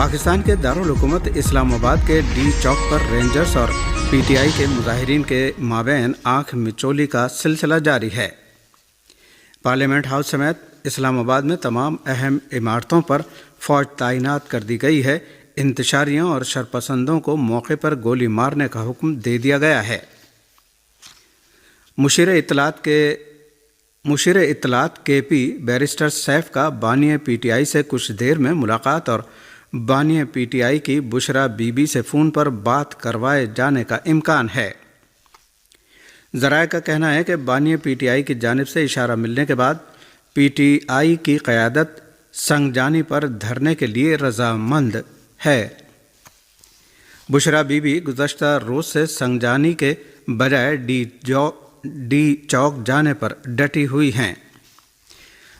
پاکستان کے دارالحکومت اسلام آباد کے ڈی چوک پر رینجرز اور پی ٹی آئی کے مظاہرین کے مابین آنکھ مچولی کا سلسلہ جاری ہے۔ پارلیمنٹ ہاؤس سمیت اسلام آباد میں تمام اہم عمارتوں پر فوج تعینات کر دی گئی ہے۔ انتشاریوں اور شرپسندوں کو موقع پر گولی مارنے کا حکم دے دیا گیا ہے۔ مشیر اطلاعات کے پی بیرسٹر سیف کا بانی پی ٹی آئی سے کچھ دیر میں ملاقات اور بانی پی ٹی آئی کی بشرا بی بی سے فون پر بات کروائے جانے کا امکان ہے۔ ذرائع کا کہنا ہے کہ بانی پی ٹی آئی کی جانب سے اشارہ ملنے کے بعد پی ٹی آئی کی قیادت سنگجانی پر دھرنے کے لیے رضامند ہے۔ بشرا بی بی گزشتہ روز سے سنگجانی کے بجائے ڈی چوک جانے پر ڈٹی ہوئی ہیں۔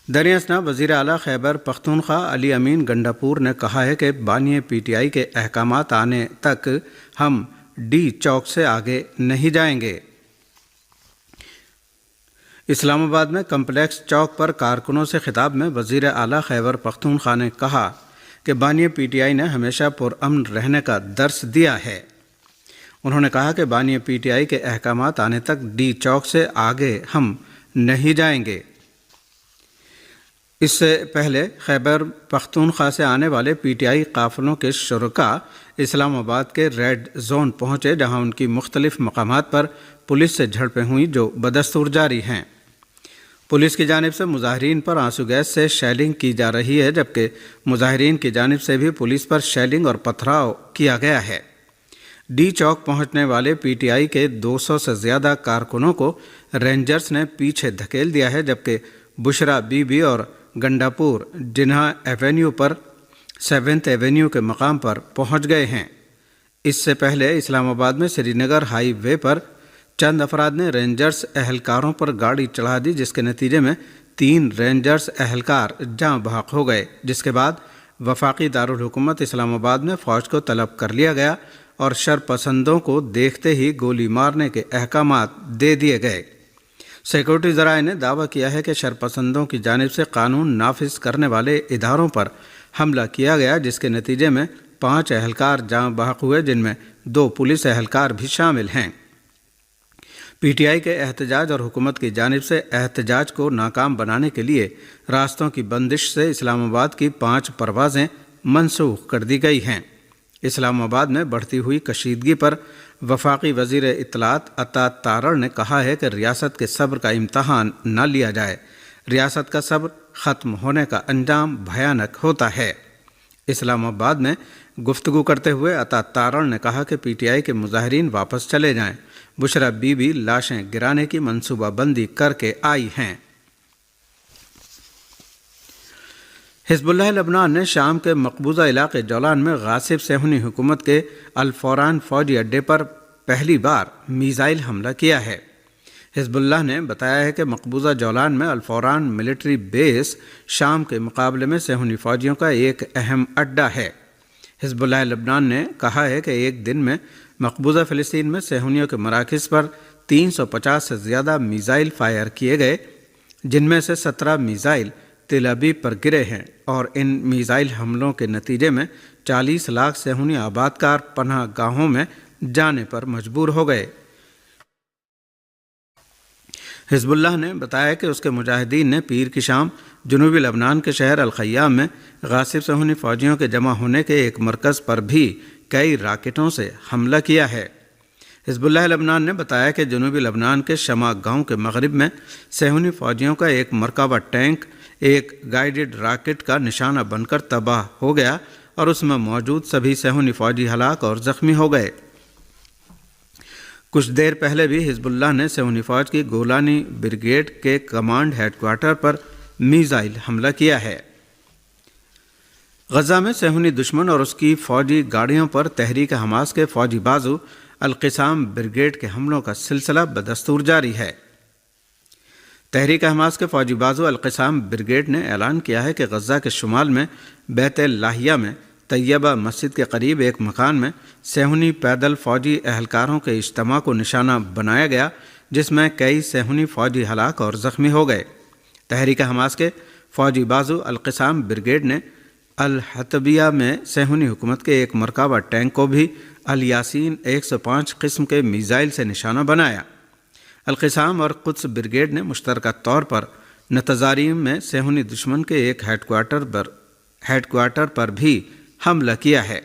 دریں اثنا وزیر اعلیٰ خیبر پختونخوا علی امین گنڈاپور نے کہا ہے کہ بانی پی ٹی آئی کے احکامات آنے تک ہم ڈی چوک سے آگے نہیں جائیں گے۔ اسلام آباد میں کمپلیکس چوک پر کارکنوں سے خطاب میں وزیر اعلیٰ خیبر پختونخوا نے کہا کہ بانی پی ٹی آئی نے ہمیشہ پرامن رہنے کا درس دیا ہے۔ انہوں نے کہا کہ بانی پی ٹی آئی کے احکامات آنے تک ڈی چوک سے آگے ہم نہیں جائیں گے۔ اس سے پہلے خیبر پختونخوا سے آنے والے پی ٹی آئی قافلوں کے شرکاء اسلام آباد کے ریڈ زون پہنچے، جہاں ان کی مختلف مقامات پر پولیس سے جھڑپیں ہوئیں جو بدستور جاری ہیں۔ پولیس کی جانب سے مظاہرین پر آنسو گیس سے شیلنگ کی جا رہی ہے، جبکہ مظاہرین کی جانب سے بھی پولیس پر شیلنگ اور پتھراؤ کیا گیا ہے۔ ڈی چوک پہنچنے والے پی ٹی آئی کے 200 سے زیادہ کارکنوں کو رینجرز نے پیچھے دھکیل دیا ہے، جبکہ بشرا بی بی اور گنڈاپور جناح ایونیو پر 7th ایونیو کے مقام پر پہنچ گئے ہیں۔ اس سے پہلے اسلام آباد میں سری نگر ہائی وے پر چند افراد نے رینجرز اہلکاروں پر گاڑی چڑھا دی، جس کے نتیجے میں 3 رینجرز اہلکار جاں بحق ہو گئے، جس کے بعد وفاقی دارالحکومت اسلام آباد میں فوج کو طلب کر لیا گیا اور شرپسندوں کو دیکھتے ہی گولی مارنے کے احکامات دے دیے گئے۔ سیکورٹی ذرائع نے دعویٰ کیا ہے کہ شرپسندوں کی جانب سے قانون نافذ کرنے والے اداروں پر حملہ کیا گیا، جس کے نتیجے میں 5 اہلکار جاں بحق ہوئے، جن میں 2 پولیس اہلکار بھی شامل ہیں۔ پی ٹی آئی کے احتجاج اور حکومت کی جانب سے احتجاج کو ناکام بنانے کے لیے راستوں کی بندش سے اسلام آباد کی 5 پروازیں منسوخ کر دی گئی ہیں۔ اسلام آباد میں بڑھتی ہوئی کشیدگی پر وفاقی وزیر اطلاعات عطا تارڑ نے کہا ہے کہ ریاست کے صبر کا امتحان نہ لیا جائے۔ ریاست کا صبر ختم ہونے کا انجام بھیانک ہوتا ہے۔ اسلام آباد میں گفتگو کرتے ہوئے عطا تارڑ نے کہا کہ پی ٹی آئی کے مظاہرین واپس چلے جائیں۔ بشرا بی بی لاشیں گرانے کی منصوبہ بندی کر کے آئی ہیں۔ حزب اللہ لبنان نے شام کے مقبوضہ علاقے جولان میں غاصب صہیونی حکومت کے الفوران فوجی اڈے پر پہلی بار میزائل حملہ کیا ہے۔ حزب اللہ نے بتایا ہے کہ مقبوضہ جولان میں الفوران ملٹری بیس شام کے مقابلے میں صہیونی فوجیوں کا ایک اہم اڈہ ہے۔ حزب اللہ لبنان نے کہا ہے کہ ایک دن میں مقبوضہ فلسطین میں صہیونیوں کے مراکز پر 350 سے زیادہ میزائل فائر کیے گئے، جن میں سے 17 میزائل تل ابیب پر گرے ہیں، اور ان میزائل حملوں کے نتیجے میں 40 لاکھ صہیونی آبادکار پناہ گاہوں میں جانے پر مجبور ہو گئے۔ حزب اللہ نے بتایا کہ اس کے مجاہدین نے پیر کی شام جنوبی لبنان کے شہر الخیام میں غاصب صہیونی فوجیوں کے جمع ہونے کے ایک مرکز پر بھی کئی راکٹوں سے حملہ کیا ہے۔ حزب اللہ لبنان نے بتایا کہ جنوبی لبنان کے شما گاؤں کے مغرب میں صہیونی فوجیوں کا ایک مرکبہ ٹینک ایک گائیڈڈ راکٹ کا نشانہ بن کر تباہ ہو گیا اور اس میں موجود سبھی صہیونی فوجی ہلاک اور زخمی ہو گئے۔ کچھ دیر پہلے بھی حزب اللہ نے صہیونی فوج کی گولانی بریگیڈ کے کمانڈ ہیڈ کوارٹر پر میزائل حملہ کیا ہے۔ غزہ میں صہیونی دشمن اور اس کی فوجی گاڑیوں پر تحریک حماس کے فوجی بازو القسام بریگیڈ کے حملوں کا سلسلہ بدستور جاری ہے۔ تحریک حماس کے فوجی بازو القسام بریگیڈ نے اعلان کیا ہے کہ غزہ کے شمال میں بیت لاہیہ میں طیبہ مسجد کے قریب ایک مکان میں صہیونی پیدل فوجی اہلکاروں کے اجتماع کو نشانہ بنایا گیا، جس میں کئی صہیونی فوجی ہلاک اور زخمی ہو گئے۔ تحریک حماس کے فوجی بازو القسام بریگیڈ نے الحطبیہ میں صہیونی حکومت کے ایک مرکبہ ٹینک کو بھی الیاسین 105 قسم کے میزائل سے نشانہ بنایا۔ القسام اور قدس بریگیڈ نے مشترکہ طور پر نتظاریم میں صہیونی دشمن کے ایک ہیڈ کوارٹر پر بھی حملہ کیا ہے۔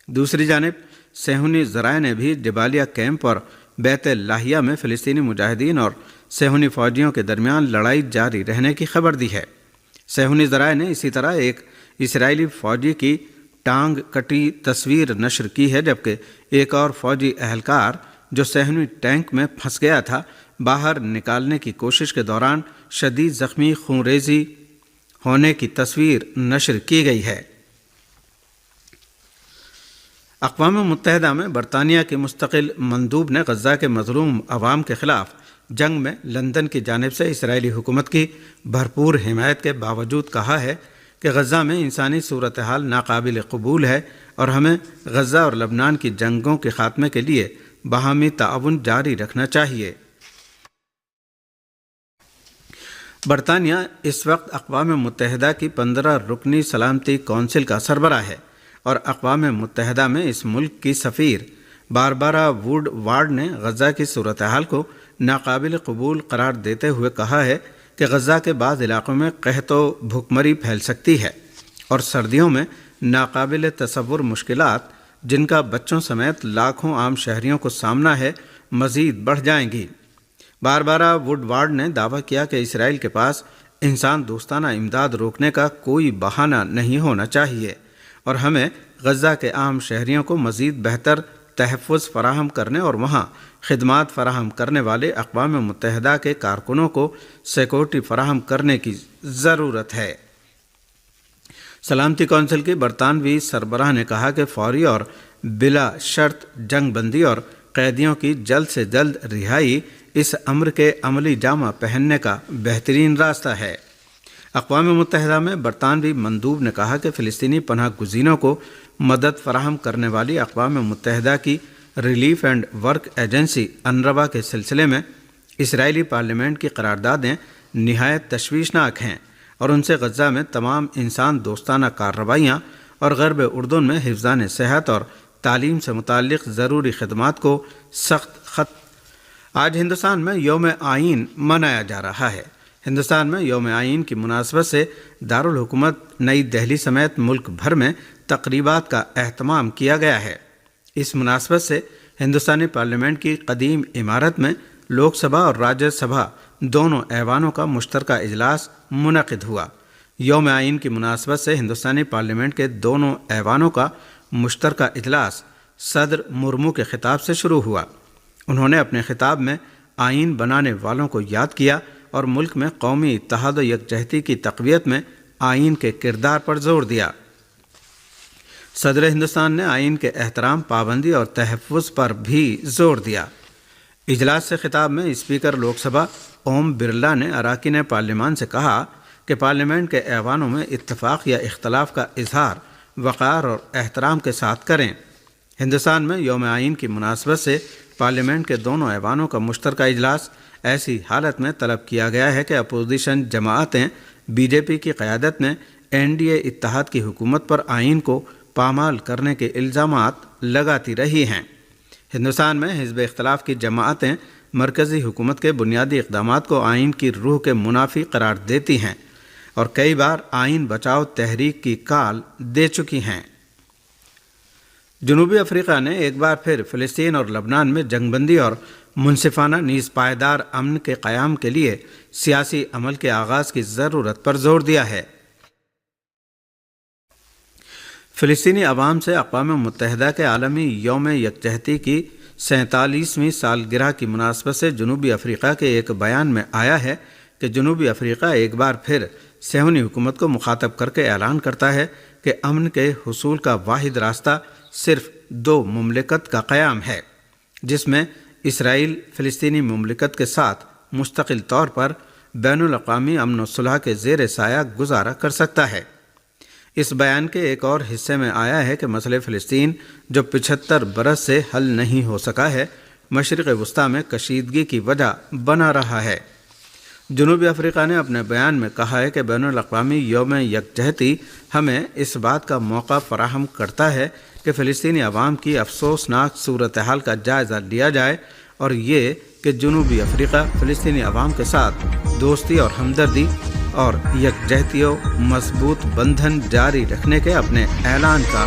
دوسری جانب صہیونی ذرائع نے بھی جبالیہ کیمپ اور بیت لاہیہ میں فلسطینی مجاہدین اور صہیونی فوجیوں کے درمیان لڑائی جاری رہنے کی خبر دی ہے۔ صہیونی ذرائع نے اسی طرح ایک اسرائیلی فوجی کی ٹانگ کٹی تصویر نشر کی ہے، جبکہ ایک اور فوجی اہلکار جو صہیونی ٹینک میں پھنس گیا تھا باہر نکالنے کی کوشش کے دوران شدید زخمی خونریزی ہونے کی تصویر نشر کی گئی ہے۔ اقوام متحدہ میں برطانیہ کے مستقل مندوب نے غزہ کے مظلوم عوام کے خلاف جنگ میں لندن کی جانب سے اسرائیلی حکومت کی بھرپور حمایت کے باوجود کہا ہے کہ غزہ میں انسانی صورتحال ناقابل قبول ہے اور ہمیں غزہ اور لبنان کی جنگوں کے خاتمے کے لیے باہمی تعاون جاری رکھنا چاہیے۔ برطانیہ اس وقت اقوام متحدہ کی 15 رکنی سلامتی کونسل کا سربراہ ہے اور اقوام متحدہ میں اس ملک کی سفیر باربرا ووڈ وارڈ نے غزہ کی صورتحال کو ناقابل قبول قرار دیتے ہوئے کہا ہے کہ غزہ کے بعض علاقوں میں قحط و بھوکمری پھیل سکتی ہے اور سردیوں میں ناقابل تصور مشکلات جن کا بچوں سمیت لاکھوں عام شہریوں کو سامنا ہے مزید بڑھ جائیں گی۔ باربرا ووڈ وارڈ نے دعویٰ کیا کہ اسرائیل کے پاس انسان دوستانہ امداد روکنے کا کوئی بہانہ نہیں ہونا چاہیے اور ہمیں غزہ کے عام شہریوں کو مزید بہتر تحفظ فراہم کرنے اور وہاں خدمات فراہم کرنے والے اقوام متحدہ کے کارکنوں کو سیکورٹی فراہم کرنے کی ضرورت ہے۔ سلامتی کونسل کی برطانوی سربراہ نے کہا کہ فوری اور بلا شرط جنگ بندی اور قیدیوں کی جلد سے جلد رہائی اس امر کے عملی جامہ پہننے کا بہترین راستہ ہے۔ اقوام متحدہ میں برطانوی مندوب نے کہا کہ فلسطینی پناہ گزینوں کو مدد فراہم کرنے والی اقوام متحدہ کی ریلیف اینڈ ورک ایجنسی انروا کے سلسلے میں اسرائیلی پارلیمنٹ کی قراردادیں نہایت تشویشناک ہیں اور ان سے غزہ میں تمام انسان دوستانہ کارروائیاں اور غرب اردن میں حفظان صحت اور تعلیم سے متعلق ضروری خدمات کو سخت خط۔ آج ہندوستان میں یوم آئین منایا جا رہا ہے۔ ہندوستان میں یوم آئین کی مناسبت سے دارالحکومت نئی دہلی سمیت ملک بھر میں تقریبات کا اہتمام کیا گیا ہے۔ اس مناسبت سے ہندوستانی پارلیمنٹ کی قدیم عمارت میں لوک سبھا اور راجیہ سبھا دونوں ایوانوں کا مشترکہ اجلاس منعقد ہوا۔ یوم آئین کی مناسبت سے ہندوستانی پارلیمنٹ کے دونوں ایوانوں کا مشترکہ اجلاس صدر مرمو کے خطاب سے شروع ہوا۔ انہوں نے اپنے خطاب میں آئین بنانے والوں کو یاد کیا اور ملک میں قومی اتحاد و یکجہتی کی تقویت میں آئین کے کردار پر زور دیا۔ صدر ہندوستان نے آئین کے احترام، پابندی اور تحفظ پر بھی زور دیا۔ اجلاس سے خطاب میں اسپیکر لوک سبھا اوم برلا نے اراکین پارلیمان سے کہا کہ پارلیمنٹ کے ایوانوں میں اتفاق یا اختلاف کا اظہار وقار اور احترام کے ساتھ کریں۔ ہندوستان میں یوم آئین کی مناسبت سے پارلیمنٹ کے دونوں ایوانوں کا مشترکہ اجلاس ایسی حالت میں طلب کیا گیا ہے کہ اپوزیشن جماعتیں بی جے پی کی قیادت میں این ڈی اے اتحاد کی حکومت پر آئین کو پامال کرنے کے الزامات لگاتی رہی ہیں۔ ہندوستان میں حزب اختلاف کی جماعتیں مرکزی حکومت کے بنیادی اقدامات کو آئین کی روح کے منافی قرار دیتی ہیں اور کئی بار آئین بچاؤ تحریک کی کال دے چکی ہیں۔ جنوبی افریقہ نے ایک بار پھر فلسطین اور لبنان میں جنگ بندی اور منصفانہ نیز پائیدار امن کے قیام کے لیے سیاسی عمل کے آغاز کی ضرورت پر زور دیا ہے۔ فلسطینی عوام سے اقوام متحدہ کے عالمی یوم یکجہتی کی 47ویں سالگرہ کی مناسبت سے جنوبی افریقہ کے ایک بیان میں آیا ہے کہ جنوبی افریقہ ایک بار پھر صہیونی حکومت کو مخاطب کر کے اعلان کرتا ہے کہ امن کے حصول کا واحد راستہ صرف دو مملکت کا قیام ہے، جس میں اسرائیل فلسطینی مملکت کے ساتھ مستقل طور پر بین الاقوامی امن و صلح کے زیر سایہ گزارا کر سکتا ہے۔ اس بیان کے ایک اور حصے میں آیا ہے کہ مسئلہ فلسطین جو 75 برس سے حل نہیں ہو سکا ہے، مشرق وسطیٰ میں کشیدگی کی وجہ بنا رہا ہے۔ جنوبی افریقہ نے اپنے بیان میں کہا ہے کہ بین الاقوامی یوم یکجہتی ہمیں اس بات کا موقع فراہم کرتا ہے کہ فلسطینی عوام کی افسوسناک صورتحال کا جائزہ لیا جائے، اور یہ کہ جنوبی افریقہ فلسطینی عوام کے ساتھ دوستی اور ہمدردی اور یکجہتی و مضبوط بندھن جاری رکھنے کے اپنے اعلان کا